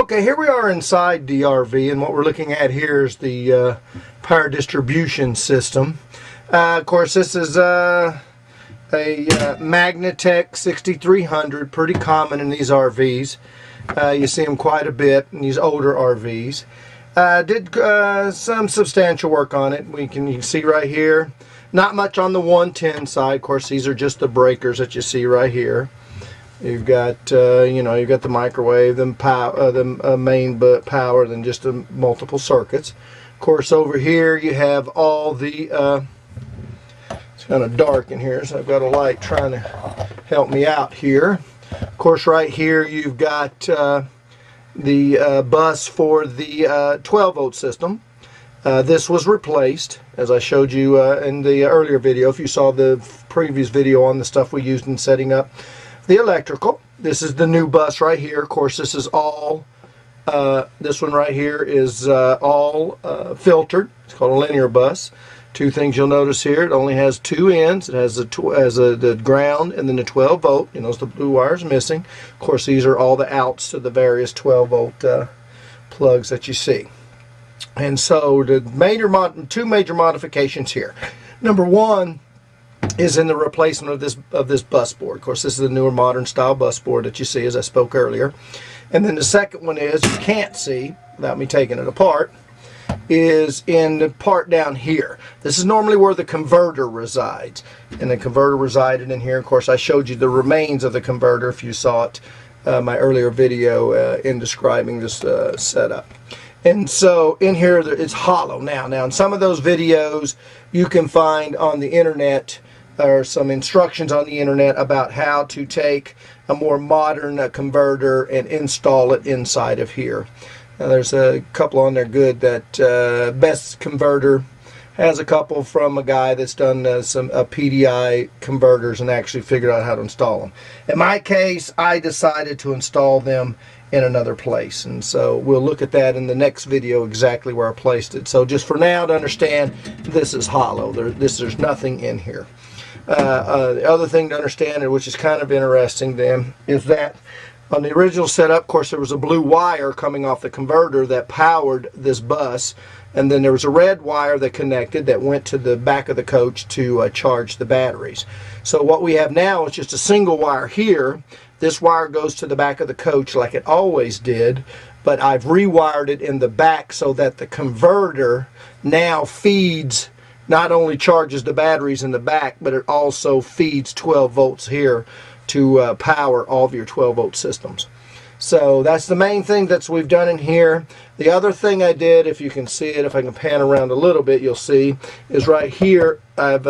Okay, here we are inside the RV, and what we're looking at here is the power distribution system. Of course, this is a Magnatech 6300, pretty common in these RVs. You see them quite a bit in these older RVs. Did some substantial work on it. You can see right here, not much on the 110 side. Of course, these are just the breakers that you see right here. You've got, you've got the microwave, the main power, then just the multiple circuits. Of course, over here you have all the, it's kind of dark in here, so I've got a light trying to help me out here. Of course, right here you've got the bus for the 12 volt system. This was replaced, as I showed you in the earlier video. If you saw the previous video on the stuff we used in setting up the electrical. This is the new bus right here. Of course, this is all, this one right here is all filtered. It's called a linear bus. Two things you'll notice here. It only has two ends. It has the ground and then the 12 volt. You notice the blue wire's missing. Of course, these are all the outs to the various 12 volt plugs that you see. And so the two major modifications here. Number one is in the replacement of this bus board. Of course, this is the newer modern style bus board that you see, as I spoke earlier. And then the second one is, you can't see without me taking it apart, is in the part down here. This is normally where the converter resides, and the converter resided in here. Of course, I showed you the remains of the converter if you saw it my earlier video in describing this setup. And so in here it's hollow now. In some of those videos you can find on the internet, or some instructions on the internet, about how to take a more modern converter and install it inside of here. Now, there's a couple on there good. That Best Converter has a couple from a guy that's done some PDI converters and actually figured out how to install them. In my case, I decided to install them in another place, and so we'll look at that in the next video, exactly where I placed it. So just for now, to understand, this is hollow. There's nothing in here. The other thing to understand, which is kind of interesting then, is that on the original setup, of course, there was a blue wire coming off the converter that powered this bus, and then there was a red wire that connected that went to the back of the coach to charge the batteries. So what we have now is just a single wire here. This wire goes to the back of the coach like it always did, but I've rewired it in the back so that the converter now feeds, not only charges the batteries in the back, but it also feeds 12 volts here to power all of your 12 volt systems. So that's the main thing that we've done in here. The other thing I did, if you can see it, if I can pan around a little bit, you'll see, is right here I've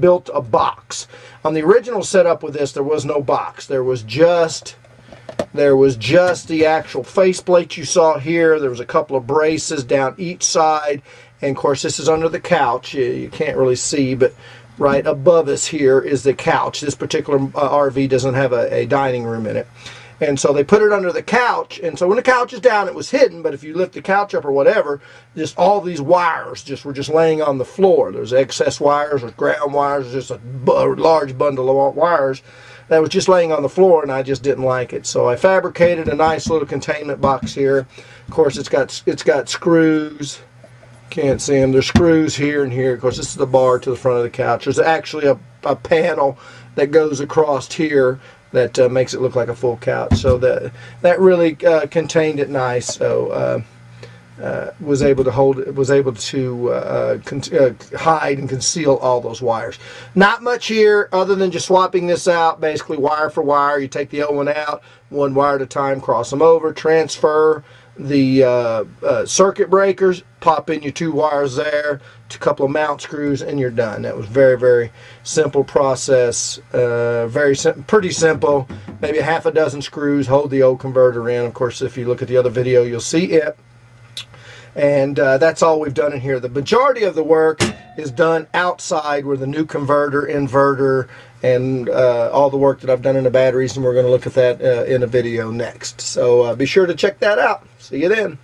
built a box. On the original setup with this, there was no box. There was just the actual faceplate you saw here. There was a couple of braces down each side, and of course this is under the couch. You can't really see, but right above us here is the couch. This particular RV doesn't have a dining room in it. And so they put it under the couch, and so when the couch is down, it was hidden, but if you lift the couch up or whatever, just all these wires were just laying on the floor. There's excess wires, there's ground wires, just a large bundle of wires that was just laying on the floor, and I just didn't like it. So I fabricated a nice little containment box here. Of course, it's got screws. Can't see them. There's screws here and here. Of course, this is the bar to the front of the couch. There's actually a panel that goes across here that makes it look like a full couch. So that really contained it nice. So was able to hide and conceal all those wires. Not much here other than just swapping this out, basically wire for wire. You take the old one out, one wire at a time, cross them over, transfer the circuit breakers, pop in your two wires there, a couple of mount screws, and you're done. That was very, very simple process. Pretty simple. Maybe a half a dozen screws hold the old converter in. Of course, if you look at the other video, you'll see it. And that's all we've done in here. The majority of the work is done outside, where the new converter, inverter, and all the work that I've done in the batteries, and we're going to look at that in a video next. So be sure to check that out. See you then.